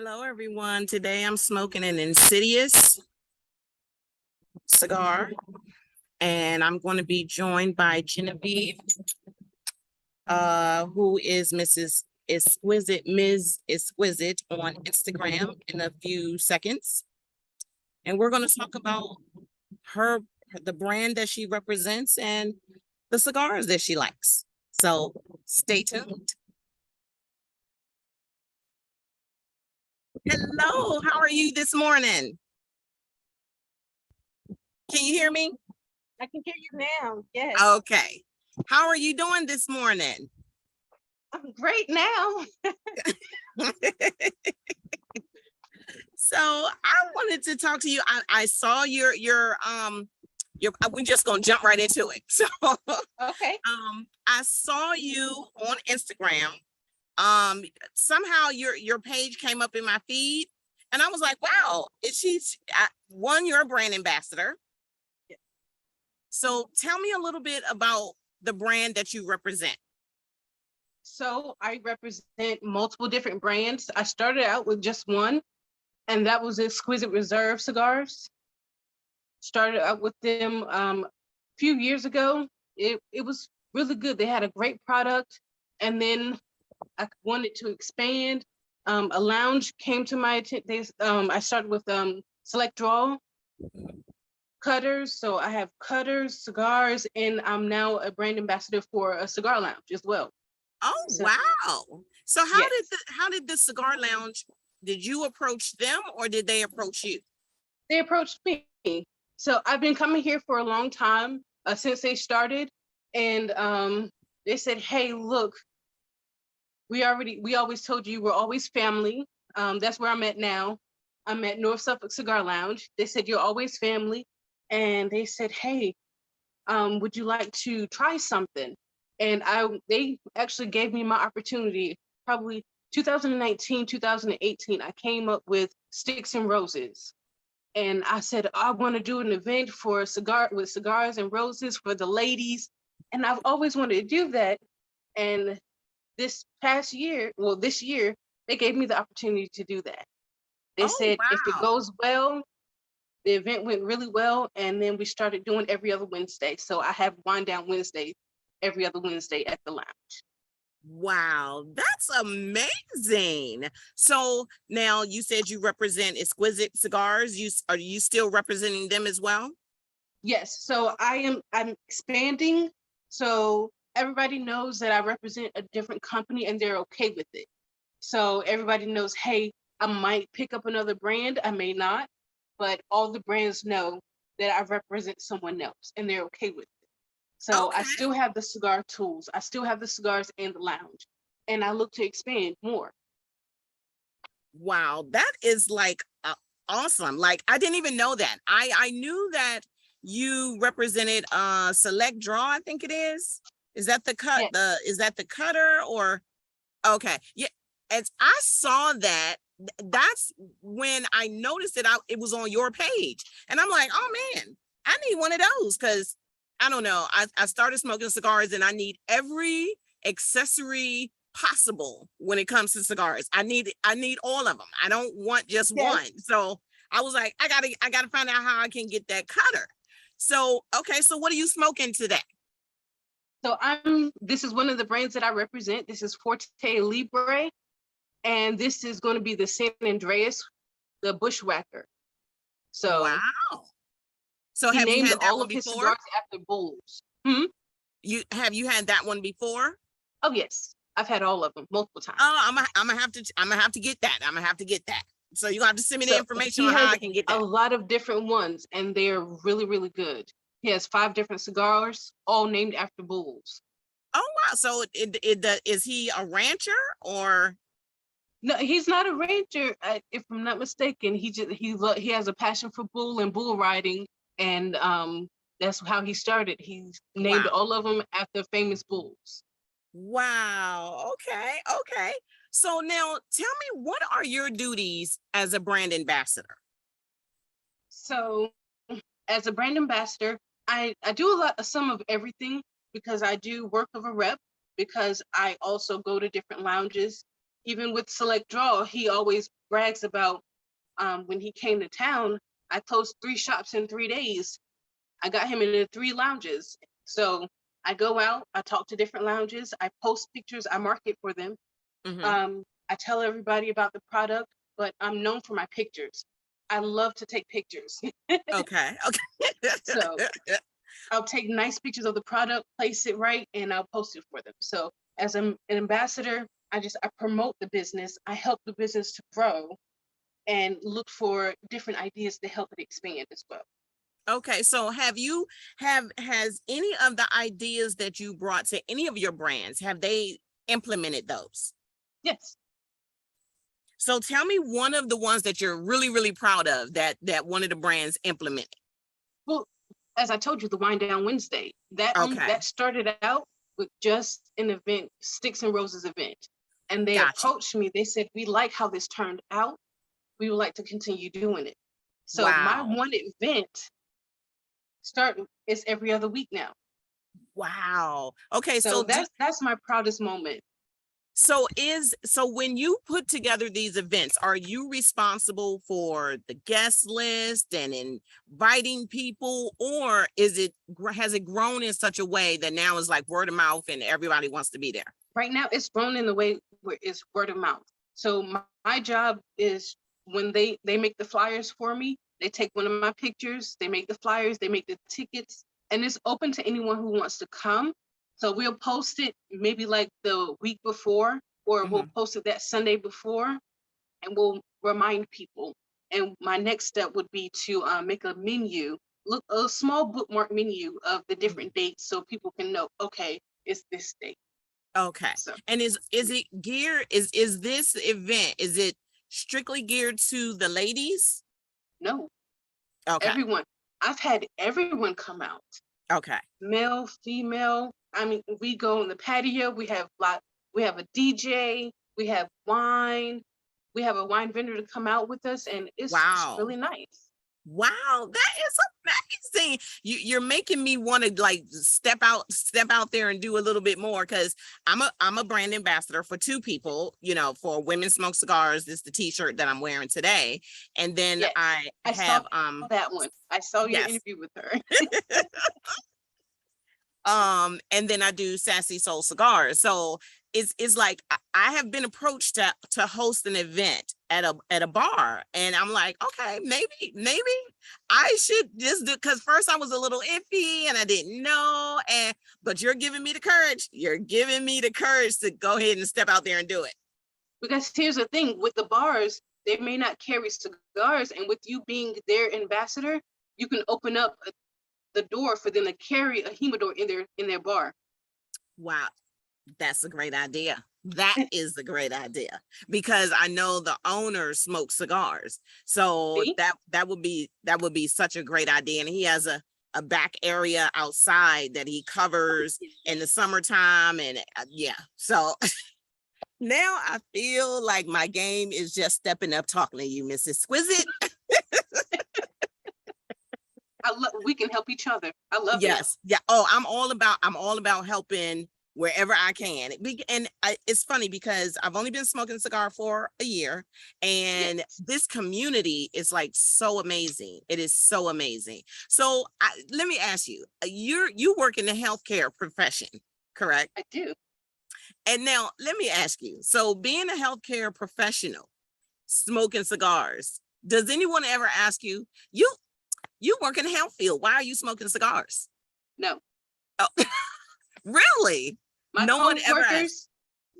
Hello, everyone. Today I'm smoking an Insidious cigar, and I'm going to be joined by Genevieve, who is Mrs. Exquisite, Ms. Exquisite on Instagram in a few seconds. And we're going to talk about her, the brand that she represents, and the cigars that she likes. So stay tuned. Hello, how are you this morning? Can you hear me? I can hear you now. Yes. Okay. How are you doing this morning? I'm great now. So I wanted to talk to you. I saw your we're just gonna jump right into it. So Okay. I saw you on Instagram. Somehow your page came up in my feed, and I was like, wow, one, you're a brand ambassador. Yeah. So tell me a little bit about the brand that you represent. So I represent multiple different brands. I started out with just one, and that was Exquisite Reserve Cigars. Started out with them a few years ago. It was really good. They had a great product, and then I wanted to expand. A lounge came to my attention. I started with Select Draw cutters. So I have cutters, cigars, and I'm now a brand ambassador for a cigar lounge as well. Oh, So wow. So yes, how did the cigar lounge, did you approach them or did they approach you? they approached me. So I've been coming here for a long time since they started, and they said, "Hey, look, we always told you we're always family." That's where I'm at now. I'm at North Suffolk Cigar Lounge. They said you're always family, and they said, "Hey, would you like to try something?" And they actually gave me my opportunity. Probably 2019, 2018, I came up with Sticks and Roses. And I said, I want to do an event for cigars and roses for the ladies. And I've always wanted to do that. And this year, they gave me the opportunity to do that. They Oh, said, if it wow. goes well, the event went really well. And then we started doing every other Wednesday. So I have Wind Down Wednesday every other Wednesday at the lounge. Wow, that's amazing. So now you said you represent Exquisite Cigars. Are you still representing them as well? Yes, so I'm expanding. So everybody knows that I represent a different company and they're okay with it. So everybody knows, hey, I might pick up another brand, I may not, but all the brands know that I represent someone else and they're okay with it. So I Okay. still have the cigar tools, I still have the cigars and the lounge, and I look to expand more. Wow, that is like awesome. Like I didn't even know that. I knew that you represented Select Draw, I think it is. Is that Yeah, is that the cutter or okay. Yeah. As I saw that, that's when I noticed that it was on your page. And I'm like, oh man, I need one of those because I don't know. I started smoking cigars and I need every accessory possible when it comes to cigars. I need all of them. I don't want just yes. one. So I was like, I gotta find out how I can get that cutter. So okay, so what are you smoking today? So this is one of the brands that I represent. This is Forte Libre, and this is going to be the San Andreas, the Bushwhacker. So Wow. So he have you named had that all one of his before? cigars after bulls. Hmm? You had that one before? Oh yes, I've had all of them multiple times. Oh, I'm gonna have to get that. I'm gonna have to get that. So you're gonna have to send me the So information he on how has I can get a that. lot of different ones, and they're really, really good. He has 5 different cigars, all named after bulls. Oh wow. So is he a rancher or No, he's not a rancher. If I'm not mistaken, he has a passion for bull and bull riding, and that's how he started. He named wow. all of them after famous bulls. Wow. Okay. Okay. So now tell me, what are your duties as a brand ambassador? So, as a brand ambassador, I do some of everything because I do work of a rep because I also go to different lounges even with Select Draw, he always brags about when he came to town, I closed 3 shops in 3 days. I got him into 3 lounges. So I go out, I talk to different lounges, I post pictures, I market for them. I tell everybody about the product, but I'm known for my pictures. I love to take pictures. Okay. Okay. So I'll take nice pictures of the product, place it right, and I'll post it for them. So as an ambassador, I promote the business. I help the business to grow and look for different ideas to help it expand as well. Okay, so has any of the ideas that you brought to any of your brands, have they implemented those? Yes. So tell me one of the ones that you're really, really proud of that one of the brands implemented. Well, as I told you, the Wind Down Wednesday, Okay, that started out with just an event, Sticks and Roses event. And they gotcha. approached me, they said, we like how this turned out. We would like to continue doing it. So my Wow. one event is every other week now. Wow. Okay, So so that's my proudest moment. So when you put together these events, are you responsible for the guest list and inviting people, or has it grown in such a way that now it's like word of mouth and everybody wants to be there? Right now, it's grown in the way where it's word of mouth. So my job is when they make the flyers for me, they take one of my pictures, they make the flyers, they make the tickets, and it's open to anyone who wants to come. So we'll post it maybe like the week before, or we'll post it that Sunday before, and we'll remind people. And my next step would be to make a menu, look a small bookmark menu of the different dates, so people can know, okay, it's this date. Okay. So, And is it geared, is this event, is it strictly geared to the ladies? no, Okay. everyone. I've had everyone come out, Okay. male, female. I mean, we go in the patio. We have a DJ. We have wine. We have a wine vendor to come out with us, and it's Wow. really nice. Wow, that is amazing. You're making me want to like step out there and do a little bit more, because I'm a brand ambassador for 2 people, for Women Smoke Cigars. This is the t-shirt that I'm wearing today. And then Yes, I I saw have that one. I saw your yes. interview with her. And then I do Sassy Soul Cigars. So it's like I have been approached to host an event at a bar, and I'm like, okay, maybe I should just do, because first I was a little iffy and I didn't know, but you're giving me the courage. You're giving me the courage to go ahead and step out there and do it. Because here's the thing with the bars, they may not carry cigars, and with you being their ambassador, you can open up the door for them to carry a humidor in their bar. Wow, that's a great idea. That is a great idea, because I know the owner smokes cigars. So See? that would be such a great idea. And he has a back area outside that he covers in the summertime. And yeah, so now I feel like my game is just stepping up talking to you, Miss Exquisite. We can help each other. I love it. Yes. Yeah. Oh, I'm all about helping wherever I can. It's funny because I've only been smoking cigar for a year, and Yes, this community is like so amazing. It is so amazing. So let me ask you, you work in the healthcare profession, correct? I do. And now let me ask you, so being a healthcare professional, smoking cigars, does anyone ever ask you, you work in the health field, why are you smoking cigars? No. Oh, really? My No one ever asked? coworkers,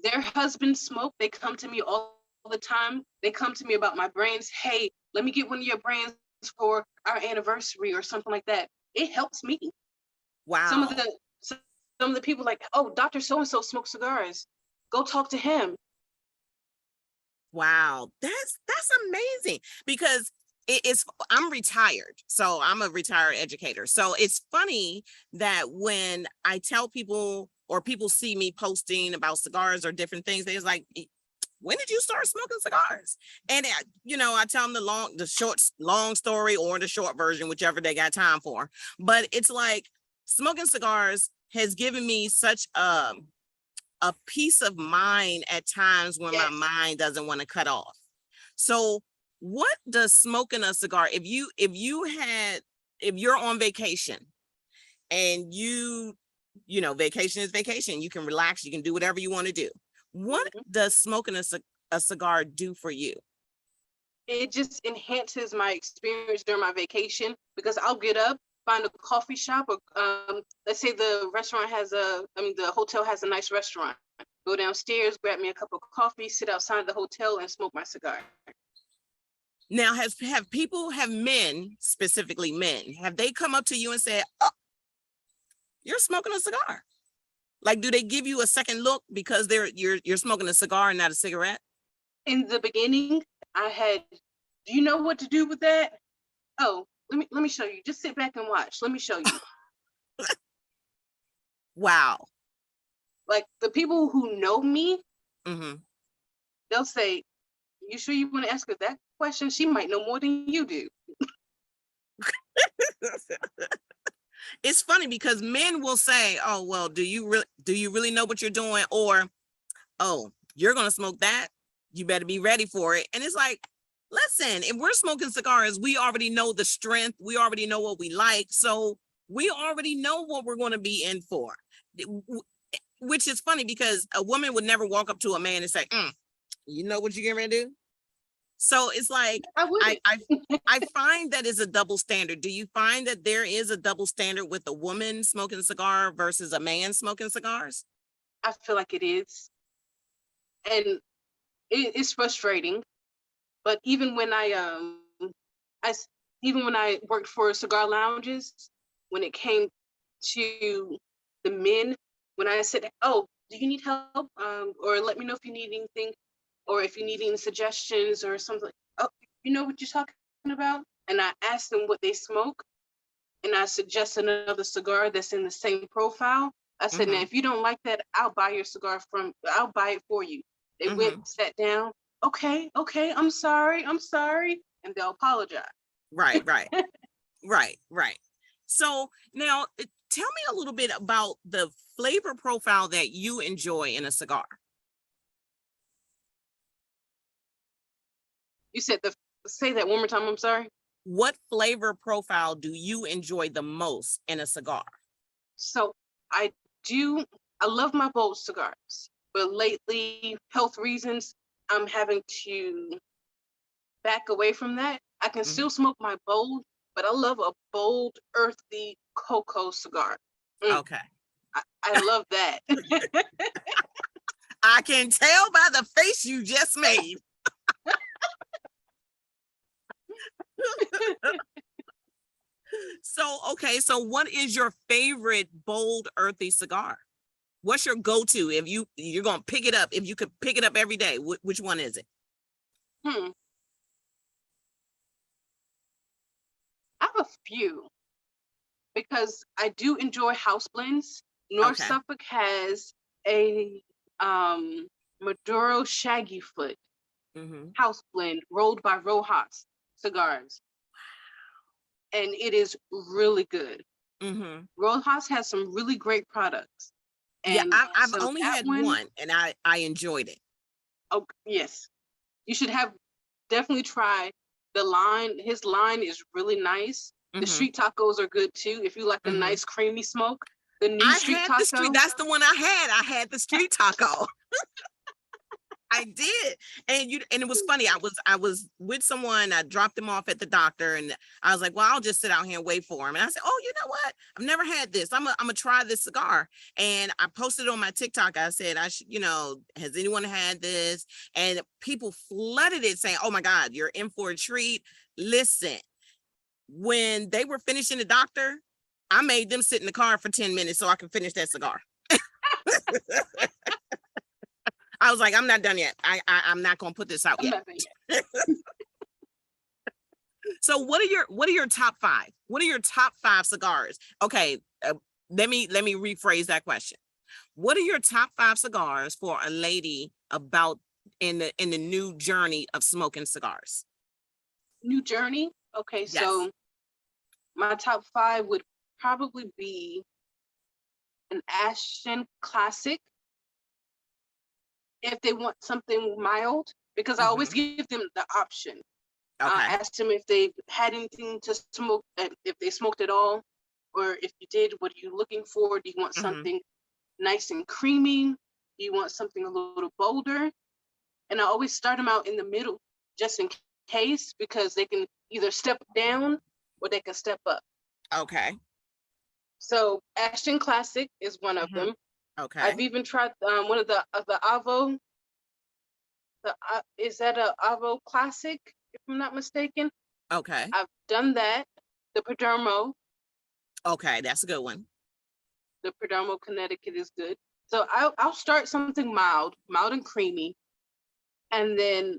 their husbands smoke. They come to me all the time. They come to me about my brands. Hey, let me get one of your brands for our anniversary or something like that. It helps me. Some of Wow. the people like, oh, Dr. So-and-so smokes cigars. Go talk to him. Wow. That's amazing, because I'm retired. So I'm a retired educator. So it's funny that when I tell people, or people see me posting about cigars or different things, they're like, when did you start smoking cigars? And I tell them long story, or the short version, whichever they got time for. But it's like smoking cigars has given me such a peace of mind at times when my Yes. mind doesn't want to cut off. So what does smoking a cigar, if you're on vacation and vacation is vacation, you can relax, you can do whatever you want to do. What Mhm. does smoking a cigar do for you? It just enhances my experience during my vacation because I'll get up, find a coffee shop, or let's say the restaurant has the hotel has a nice restaurant. Go downstairs, grab me a cup of coffee, sit outside the hotel, and smoke my cigar. Now, have men, specifically men, have they come up to you and said, "Oh, you're smoking a cigar"? Like, do they give you a second look because you're smoking a cigar and not a cigarette? In the beginning, I had, do you know what to do with that? Oh, let me show you. Just sit back and watch. Let me show you. Wow. Like the people who know me, Hmm. they'll say, "You sure you want to ask her that question? She might know more than you do." It's funny because men will say, "Oh, well, do you really know what you're doing?" Or, "Oh, you're gonna smoke that? You better be ready for it." And it's like, listen, if we're smoking cigars, we already know the strength, we already know what we like, so we already know what we're going to be in for. Which is funny because a woman would never walk up to a man and say, "You know what you're getting ready to do?" So it's like, I I wouldn't. I I find that is a double standard. Do you find that there is a double standard with a woman smoking a cigar versus a man smoking cigars? I feel like it is, and it's frustrating. But I s- even when I worked for cigar lounges, when it came to the men, when I said, "Oh, do you need help? Or let me know if you need anything, or if you need any suggestions or something." Oh, you know what you're talking about? And I asked them what they smoke, and I suggest another cigar that's in the same profile. I said, "Now, Hmm. if you don't like that, I'll buy it for you." They went, Hmm. sat down. Okay, okay, I'm sorry, and they'll apologize. Right, right, right. So now, tell me a little bit about the flavor profile that you enjoy in a cigar. You said say that one more time. I'm sorry. What flavor profile do you enjoy the most in a cigar? So I do. I love my bold cigars, but lately, health reasons, I'm having to back away from that. I can Mhm. still smoke my bold, but I love a bold, earthy cocoa cigar. Mm, Okay. I love that. I can tell by the face you just made. So, okay, so what is your favorite bold, earthy cigar? What's your go-to if you're gonna pick it up? If you could pick it up every day, which one is it? Hmm. I have a few because I do enjoy house blends. North Okay. Suffolk has a Maduro Shaggy Foot Mm-hmm. house blend rolled by Rojas cigars, and it is really good. Mm-hmm. Rojas has some really great products, Yeah, and I've so only that had one, one and I enjoyed it. oh yes, you should have definitely try the line. His line is really nice. The Mm-hmm. street tacos are good too. If you like a Mm-hmm. nice creamy smoke, the new I street had the street. taco. That's the one I had. I had the street taco. I did. And it was funny. I was with someone, I dropped them off at the doctor and I was like, well, I'll just sit out here and wait for him. And I said, "Oh, you know what? I've never had this. I'm gonna try this cigar." And I posted on my TikTok. I said, I should, has anyone had this? And people flooded it saying, "Oh my God, you're in for a treat." Listen, when they were finishing the doctor, I made them sit in the car for 10 minutes so I could finish that cigar. I was like, I'm not done yet. I'm not gonna put this out I'm yet. not there yet. So what are your top five? What are your top five cigars? Okay, let me rephrase that question. What are your top five cigars for a lady about in the new journey of smoking cigars? New journey. Okay, Yes. so my top five would probably be an Ashton Classic, if they want something mild, because I always give them the option. Okay. Ask them if they had anything to smoke, if they smoked at all, or if you did, what are you looking for? Do you want something nice and creamy? Do you want something a little bolder? And I always start them out in the middle, just in case, because they can either step down or they can step up. Okay. So Ashton Classic is one of them. Okay. I've even tried one of the Avo. Is that a Avo Classic, if I'm not mistaken? Okay. I've done that. The Perdomo. Okay, that's a good one. The Perdomo Connecticut is good. So I'll start something mild and creamy, and then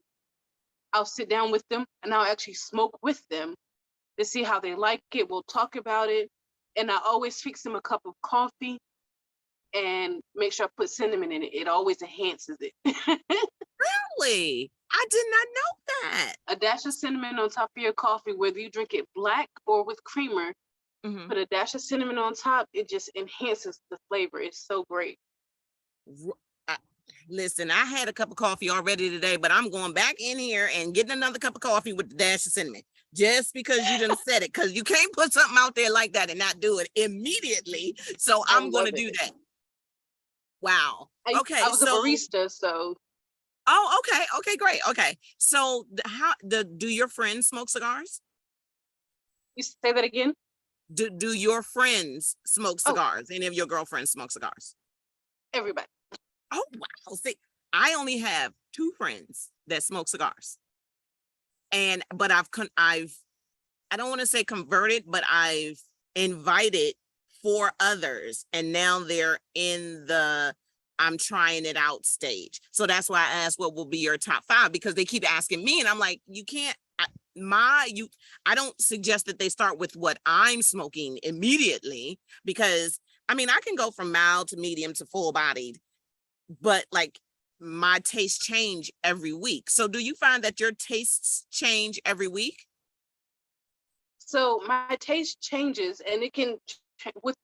I'll sit down with them and I'll actually smoke with them to see how they like it. We'll talk about it, and I always fix them a cup of coffee and make sure I put cinnamon in it. It always enhances it. Really? I did not know that. A dash of cinnamon on top of your coffee, whether you drink it black or with creamer. Put a dash of cinnamon on top. It just enhances the flavor. It's so great. Listen, I had a cup of coffee already today, but I'm going back in here and getting another cup of coffee with the dash of cinnamon. Just because you done said it, because you can't put something out there like that and not do it immediately. So I'm going to do that. Wow. Okay. I was a barista, so. Oh, okay. Okay, great. Okay. So do your friends smoke cigars? You say that again? Do your friends smoke cigars? Any of your girlfriends smoke cigars? Everybody. Oh, wow. See, I only have 2 friends that smoke cigars. But I don't want to say converted, but I've invited 4 others, and now they're in the I'm trying it out stage. So that's why I asked what will be your top 5, because they keep asking me, and I'm like, you can't. I don't suggest that they start with what I'm smoking immediately, because I mean, I can go from mild to medium to full bodied, but like my tastes change every week. So do you find that your tastes change every week? So my taste changes, and it can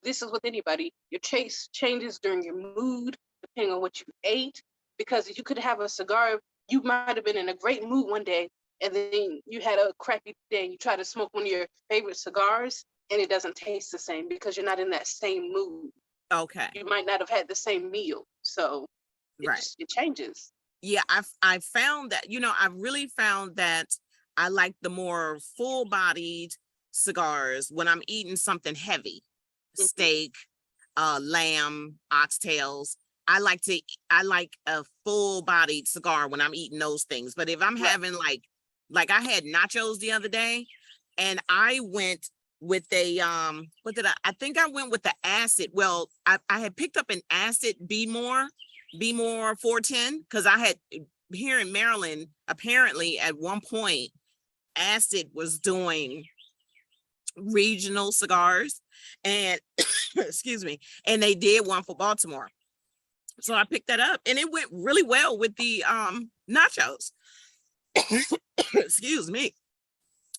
this is with anybody. Your taste changes during your mood, depending on what you ate, because you could have a cigar. You might have been in a great mood one day, and then you had a crappy day, and you try to smoke one of your favorite cigars, and it doesn't taste the same because you're not in that same mood. Okay. You might not have had the same meal, so it changes. Yeah, I found that, I've really found that I like the more full-bodied cigars when I'm eating something heavy, steak, lamb, oxtails. I like a full-bodied cigar when I'm eating those things. But if I'm having like I had nachos the other day, and I went with a what did I think I went with the acid. Well, I had picked up an acid B more 410, because I had here in Maryland, apparently at one point acid was doing regional cigars, and excuse me, and they did one for Baltimore. So I picked that up, and it went really well with the nachos. Excuse me.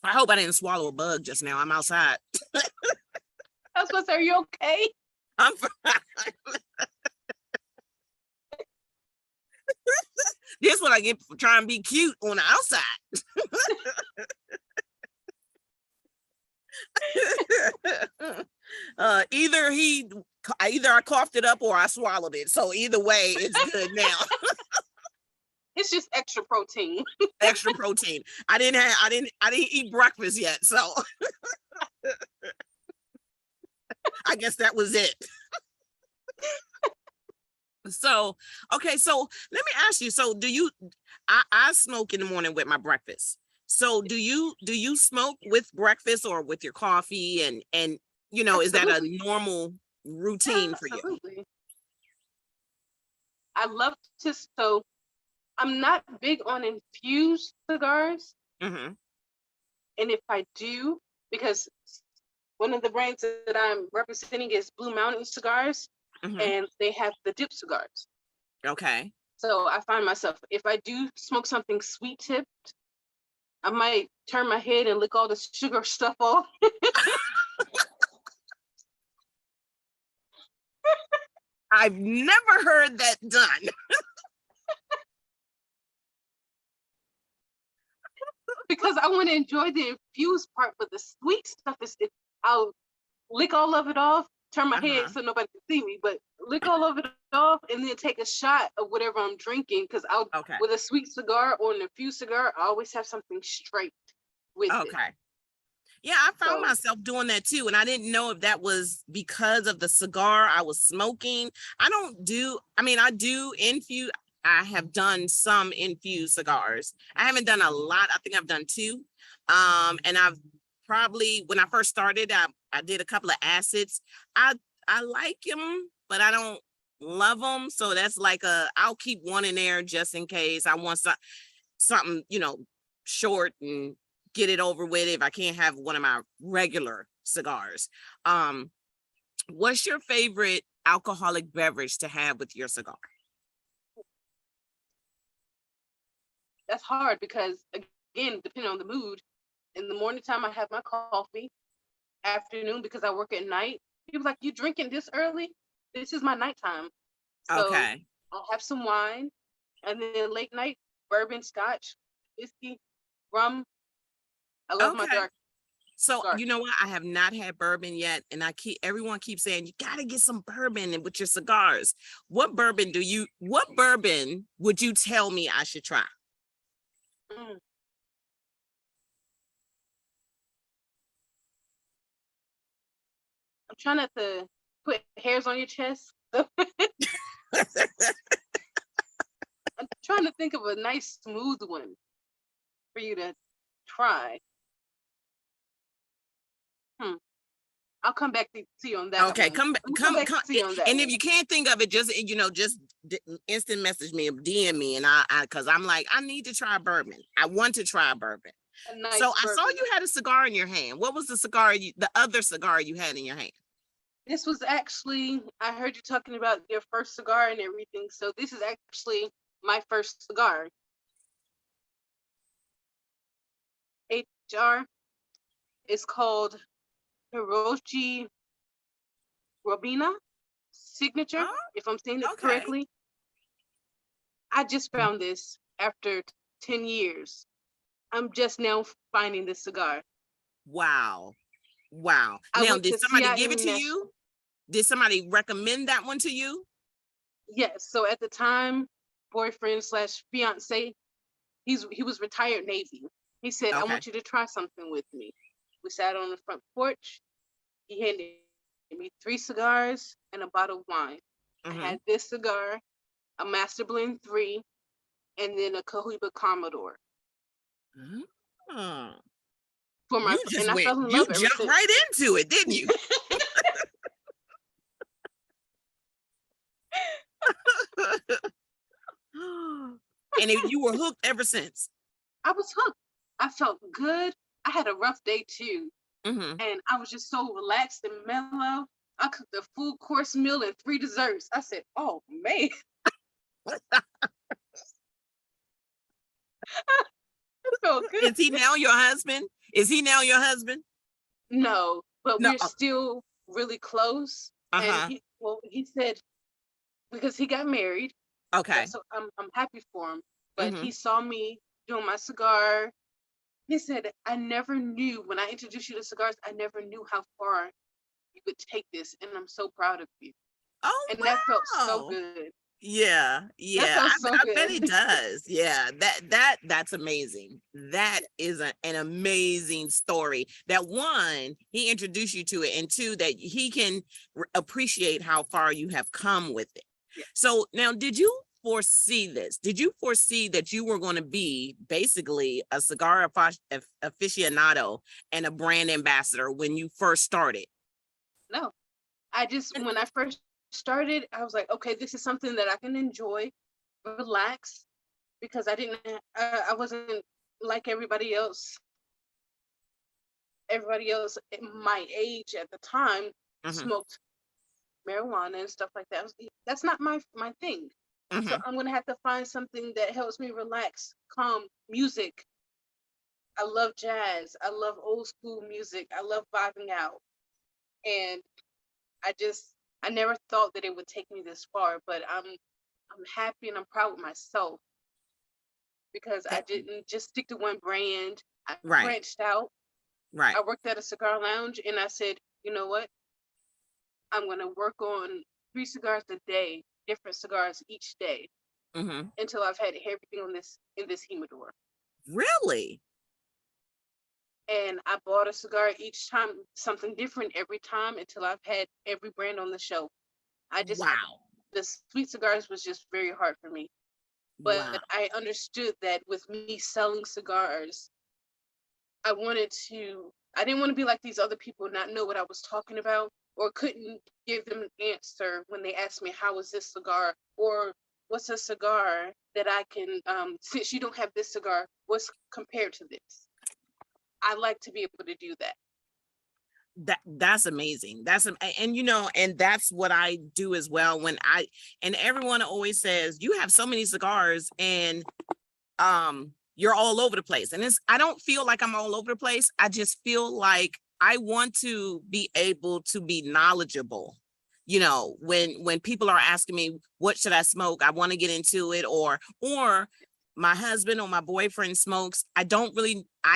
I hope I didn't swallow a bug just now. I'm outside. I was gonna say, are you okay? I'm fine. This is what I get for trying to be cute on the outside. Either I coughed it up or I swallowed it. So either way, it's good now. It's just extra protein. Extra protein. I didn't eat breakfast yet, so I guess that was it. So, okay, so let me ask you. So I smoke in the morning with my breakfast. So do you smoke with breakfast or with your coffee, and is that a normal routine for you? Absolutely. I love to, so I'm not big on infused cigars. Mm-hmm. And if I do, because one of the brands that I'm representing is Blue Mountain Cigars, and they have the dip cigars. Okay. So I find myself, if I do smoke something sweet tipped, I might turn my head and lick all the sugar stuff off. I've never heard that done. because I want to enjoy the infused part, but the sweet stuff I'll lick all of it off, turn my head Uh-huh. so nobody can see me, but lick all of it off and then take a shot of whatever I'm drinking. Because I'll Okay. with a sweet cigar or an infused cigar, I always have something straight with it. Okay. Yeah, I found So myself doing that too. And I didn't know if that was because of the cigar I was smoking. I do infuse. I have done some infused cigars. I haven't done a lot. I think I've done two. And I've probably, when I first started, I did a couple of acids. I like them, but I don't love them. So that's like I'll keep one in there just in case I want something, short and get it over with if I can't have one of my regular cigars. Um, what's your favorite alcoholic beverage to have with your cigar? that's hard because again, depending on the mood, in the morning time I have my coffee. Afternoon, because I work at night, people like, you drinking this early? This is my nighttime. So Okay. I'll have some wine, and then late night, bourbon, scotch, whiskey, rum. I love my Okay. dark So dark. you know what? I have not had bourbon yet, and everyone keeps saying you got to get some bourbon with your cigars. What bourbon would you tell me I should try? Mm. I'm trying not to put hairs on your chest. So I'm trying to think of a nice smooth one for you to try. Hmm. I'll come back to you on that Okay, one. come I'm gonna come come back come to you on that and if one. you can't think of it, just instant message me or DM me, and I because I'm like, I need to try bourbon. I want to try bourbon. A So nice I saw bourbon. you had a cigar in your hand. What was the other cigar you had in your hand? This was actually, I heard you talking about your first cigar and everything. So this is actually my first cigar. HR is called Hiroshi Robina Signature, Oh, if I'm saying it okay. correctly. I just found this after 10 years. I'm just now finding this cigar. Wow. Wow. I Now, went did to somebody give it CI to International. you? Did somebody recommend that one to you? Yes. So at the time, boyfriend slash fiance, he was retired Navy. He said, I Okay. want you to try something with me. We sat on the front porch. He handed me 3 cigars and a bottle of wine. I Mm-hmm. had this cigar, a Master Blend 3, and then a Cohiba Commodore Oh, for my, and I fell in you love ever jumped since. right into it, didn't you? And you were hooked ever since. I was hooked. I felt good. I had a rough day too, Mm-hmm. and I was just so relaxed and mellow. I cooked a full course meal and 3 desserts. I said, "Oh man, it felt good." Is he now your husband? Is he now your husband? No, but No. we're still really close. And Uh-huh. he said because he got married. Okay. So I'm happy for him. But Mm-hmm. he saw me doing my cigar. He said, I never knew when I introduced you to cigars, I never knew how far you could take this. And I'm so proud of you. Oh, And that felt so wow. good. Yeah, That yeah. felt I, so I bet it good. does. Yeah, that's amazing. That is an amazing story. That one, he introduced you to it, and two, that he can appreciate how far you have come with it. Yeah. So now, did you foresee this? Did you foresee that you were going to be basically a cigar aficionado and a brand ambassador when you first started? No, I just, when I first started, I was like, okay, this is something that I can enjoy, relax, because I wasn't like everybody else my age at the time Mm-hmm, smoked marijuana and stuff like that. That's not my thing. So mm-hmm. I'm gonna have to find something that helps me relax, calm music. I love jazz. I love old school music. I love vibing out. And I just I never thought that it would take me this far, but I'm happy and I'm proud with myself because I That, didn't just stick to one brand. I Right. branched out. Right. I worked at a cigar lounge, and I said, you know what? I'm going to work on 3 cigars a day, different cigars each day, Mm-hmm. until I've had everything on this in this humidor. Really? And I bought a cigar each time, something different every time, until I've had every brand on the shelf. I just Wow. the sweet cigars was just very hard for me. But Wow. I understood that with me selling cigars, I wanted I didn't want to be like these other people, not know what I was talking about, or couldn't give them an answer when they asked me, how is this cigar? Or what's a cigar that I can, since you don't have this cigar, what's compared to this? I like to be able to do that. That's amazing. And and that's what I do as well. And everyone always says, you have so many cigars and you're all over the place. And I don't feel like I'm all over the place. I just feel like I want to be able to be knowledgeable. When people are asking me, what should I smoke? I want to get into it. Or my husband or my boyfriend smokes. I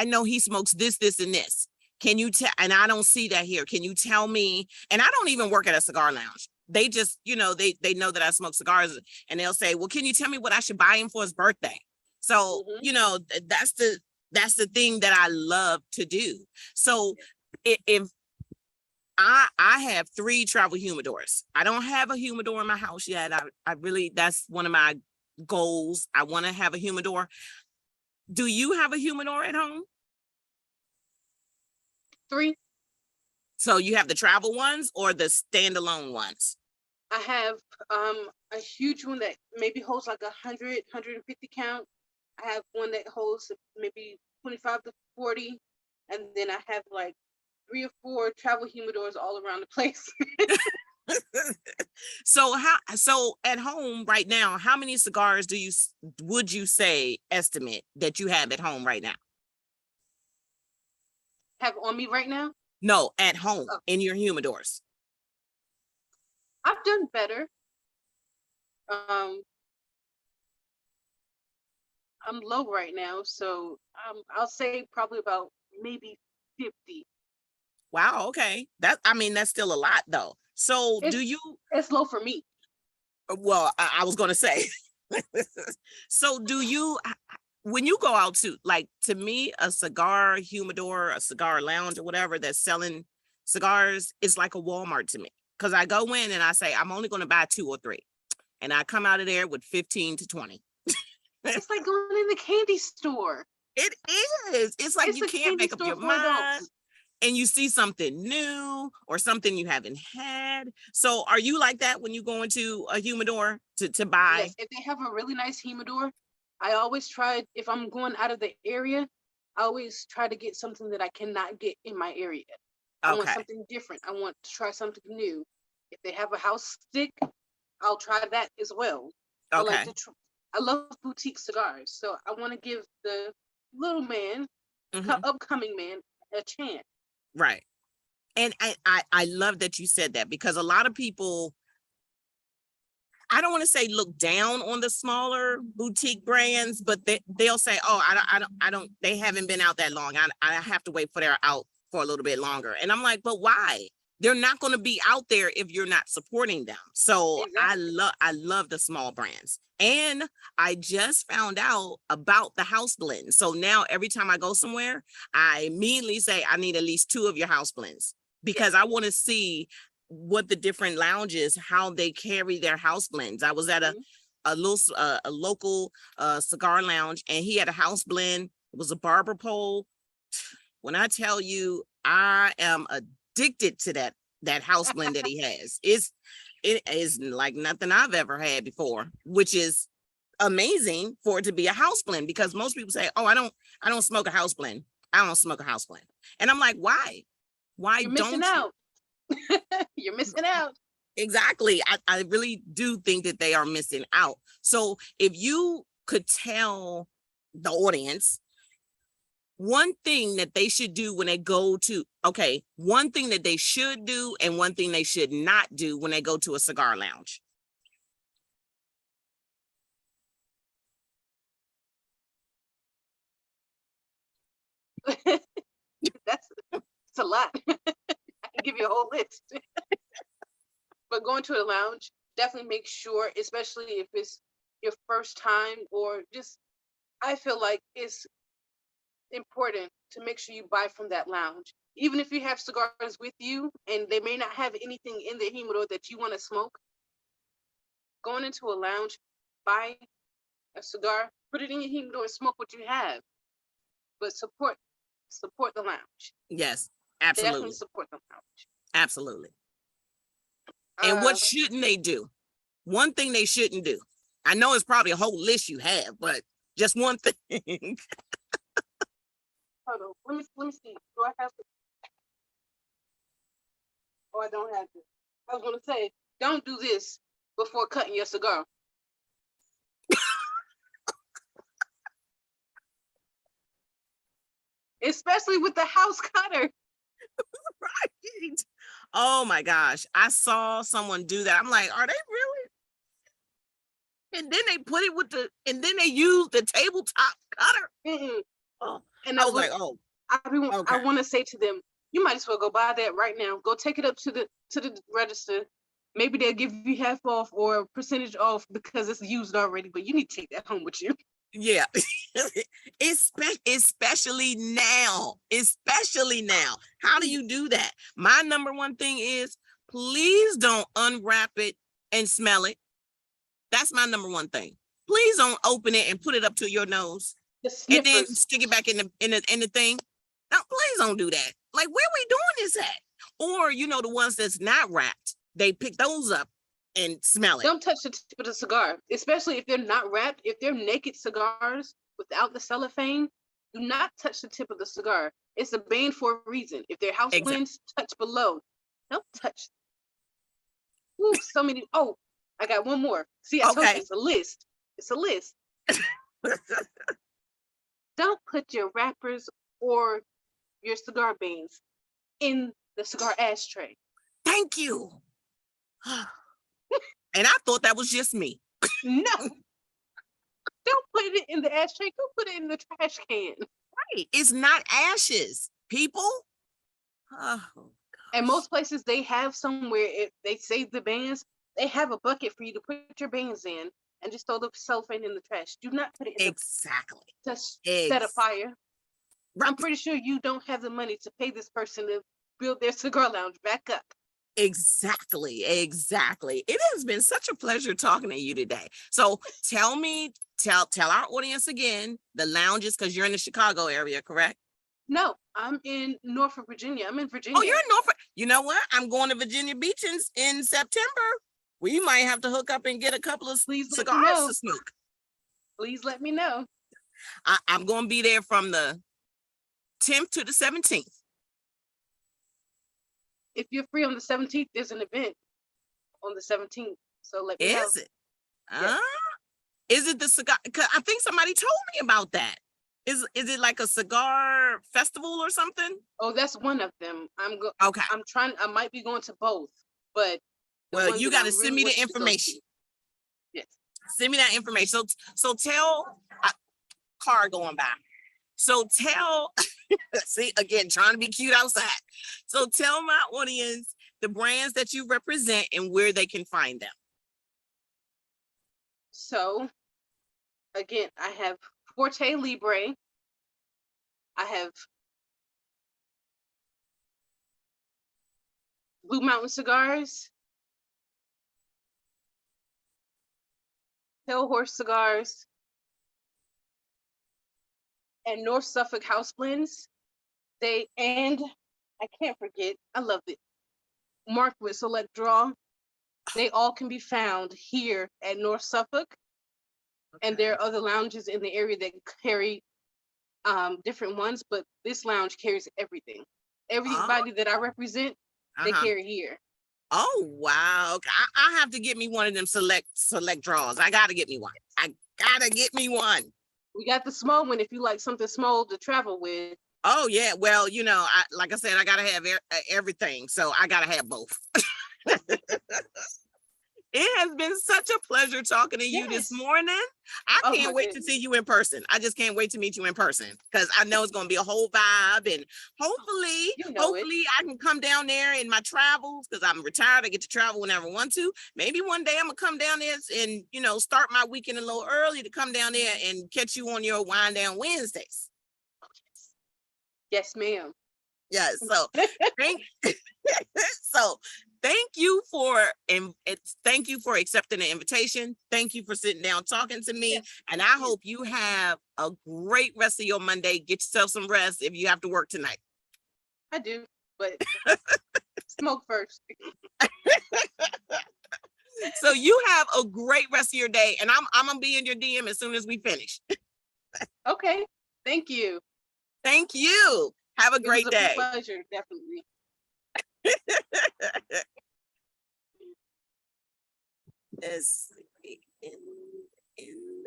know he smokes this, and this. Can you tell? And I don't see that here. Can you tell me? And I don't even work at a cigar lounge. They just, they know that I smoke cigars, and they'll say, well, can you tell me what I should buy him for his birthday? So, Mm-hmm. That's the thing that I love to do. So if I have 3 travel humidors. I don't have a humidor in my house yet. I really, that's one of my goals. I want to have a humidor. Do you have a humidor at home? 3, So you have the travel ones or the standalone ones? I have a huge one that maybe holds like 150 count. I have one that holds maybe 25 to 40, and then I have like 3 or 4 travel humidors all around the place. So at home right now, how many cigars would you say estimate that you have at home right now? Have on me right now. No, at home Oh, in your humidors. I've done better. Um, I'm low right now, so I'll say probably about maybe 50. Wow, okay. That's still a lot though. So do It's you it's low for me. well, I was gonna say. So do you when you go out to me, a cigar humidor, a cigar lounge or whatever that's selling cigars is like a Walmart to me. Cause I go in and I say, I'm only gonna buy 2 or 3. And I come out of there with 15 to 20. It's like going in the candy store. It is. It's like It's you a can't candy make up store your for mind adults. and you see something new or something you haven't had. So are you like that when you go into a humidor to buy? Yes, if they have a really nice humidor, I always try, if I'm going out of the area, I always try to get something that I cannot get in my area. I want Okay. something different. I want to try something new. If they have a house stick, I'll try that as well. I like Okay. to I love boutique cigars, so I want to give the little man, Hmm. upcoming man, a chance. Right. And I love that you said that because a lot of people, I don't want to say look down on the smaller boutique brands, but they'll say, oh, I don't, they haven't been out that long. I have to wait for their out for a little bit longer. And I'm like, but why? They're not going to be out there if you're not supporting them. So Exactly. I love the small brands. And I just found out about the house blend. So now every time I go somewhere, I immediately say, I need at least 2 of your house blends because Yes. I want to see what the different lounges, how they carry their house blends. I was at Hmm. a local cigar lounge and he had a house blend. It was a barber pole. When I tell you, I am addicted to that house blend that he has. It is like nothing I've ever had before, which is amazing for it to be a house blend because most people say, "Oh, I don't smoke a house blend. I don't smoke a house blend." And I'm like, "Why? Why You're missing don't you?" out. You're missing out. Exactly. I really do think that they are missing out. So if you could tell the audience one thing that they should do when they go to, okay, one thing that they should do and one thing they should not do when they go to a cigar lounge. That's a lot. I can give you a whole list. But going to a lounge, definitely make sure, especially if it's your first time or just, I feel like it's important to make sure you buy from that lounge. Even if you have cigars with you and they may not have anything in the humidor that you want to smoke, going into a lounge, buy a cigar, put it in your humidor and smoke what you have. But support the lounge. Yes, Definitely absolutely. support the lounge. Absolutely. And what Uh, shouldn't they do? One thing they shouldn't do. I know it's probably a whole list you have, but just one thing. hold on. Let me see. Do I have to? Oh, I don't have to. I was gonna say, don't do this before cutting your cigar. Especially with the house cutter. Right. Oh my gosh. I saw someone do that. I'm like, are they really? And then they put it with and then they use the tabletop cutter. Mm-mm. Oh, And I was like, oh, I okay. want to say to them, you might as well go buy that right now. Go take it up to the register. Maybe they'll give you half off or a percentage off because it's used already. But you need to take that home with you. Yeah. Especially now. Especially now. How do you do that? My number one thing is please don't unwrap it and smell it. That's my number one thing. Please don't open it and put it up to your nose The and then sniffers. stick it back in the thing. Now, please don't do that. Like, where we doing this at? Or, the ones that's not wrapped, they pick those up and smell it. Don't touch the tip of the cigar, especially if they're not wrapped. If they're naked cigars without the cellophane, do not touch the tip of the cigar. It's a bane for a reason. If they're house Exactly. blends, touch below. Don't touch. Ooh, so many. Oh, I got one more. See, I told you Okay. it's a list. It's a list. Don't put your wrappers or your cigar banes in the cigar ashtray. Thank you. And I thought that was just me. No, don't put it in the ashtray. Go put it in the trash can. Right. It's not ashes, people. Oh, And most places they have somewhere, if they save the bands, they have a bucket for you to put your bands in and just throw the cellophane in the trash. Do not put it in exactly. the to set a fire. Right. I'm pretty sure you don't have the money to pay this person to build their cigar lounge back up. Exactly. It has been such a pleasure talking to you today. So tell our audience again the lounges, because you're in the Chicago area, correct? No, I'm in Norfolk, Virginia. I'm in Virginia. Oh, you're in Norfolk. You know what? I'm going to Virginia Beach in September. We might have to hook up and get a couple of cigars to smoke. Please let me know. I'm going to be there from the 10th to the 17th. If you're free on the 17th, there's an event on the 17th. So let me know. Is it? Yes. Is it the cigar? Cause I think somebody told me about that. Is it like a cigar festival or something? Oh, that's one of them. Okay. I might be going to both, but well, you got to send me the information. Yes. Send me that information. So tell car going by. So tell, see, again, trying to be cute outside. So tell my audience the brands that you represent and where they can find them. So, again, I have Forte Libre. I have Blue Mountain Cigars, Pale Horse Cigars, and North Suffolk House Blends. And I can't forget, I love it, marked with Select Draw. They all can be found here at North Suffolk. Okay. And there are other lounges in the area that carry different ones, but this lounge carries everything. Everybody that I represent, they carry here. Oh, wow. I have to get me one of them select draws. I got to get me one. We got the small one if you like something small to travel with. Oh, yeah. Well, like I said, I got to have everything. So I got to have both. It has been such a pleasure talking to you this Yes. morning. I Oh my can't wait to see goodness. you in person. I just can't wait to meet you in person because I know it's going to be a whole vibe. And hopefully, You know it. hopefully I can come down there in my travels because I'm retired. I get to travel whenever I want to. Maybe one day I'm gonna come down there and start my weekend a little early to come down there and catch you on your wind down Wednesdays. Yes, ma'am. Yeah. So thank so thank you thank you for accepting the invitation. Thank you for sitting down talking to me. Yes, And thank I you. hope you have a great rest of your Monday. Get yourself some rest if you have to work tonight. I do, but smoke first. So you have a great rest of your day. And I'm gonna be in your DM as soon as we finish. Okay. Thank you. Thank you. Have a It was great a day. pleasure, definitely. Is in